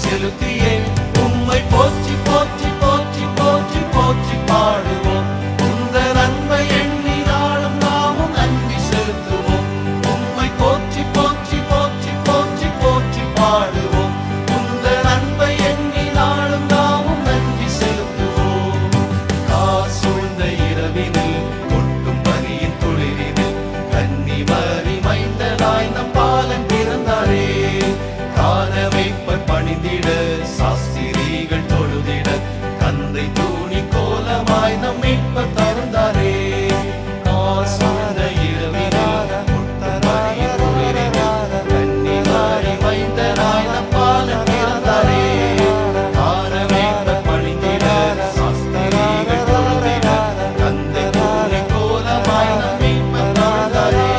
செலுத்தியே உம்மை போற்றி போற்றி போற்றி போற்றி போற்றி பாடுவோம். உந்த நன்மை எண்ணி நாளும் நாமும் நன்றி செலுத்துவோம். உம்மை போற்றி போற்றி போற்றி போற்றி போற்றி பாடுவோம். உந்த நன்மை எண்ணி நாளும் நாமும் நன்றி செலுத்துவோம். காசூழ்ந்த இரவினில் கொட்டும் பனியின் துளிரினில் கன்னிமரி மைந்தனாய் நம் பாலன் பிறந்தாரே. காணவைப்பர் பணிந்திட சாஸ்திரிகள் தொழுதிட கந்தை தூணி கோலமாய் நம் மீட்பர் தருந்தாரே. காசூழ்ந்த இரவினில் கொட்டும் பனியின் துளிரினில் கன்னிமரி மைந்தனாய் நம் பாலன் பிறந்தாரே. காணவைப்பர் பணிந்திட சாஸ்திரிகள் தொழுதிட கந்தை தூணி கோலமாய் நம் மீட்பர் தருந்தாரே.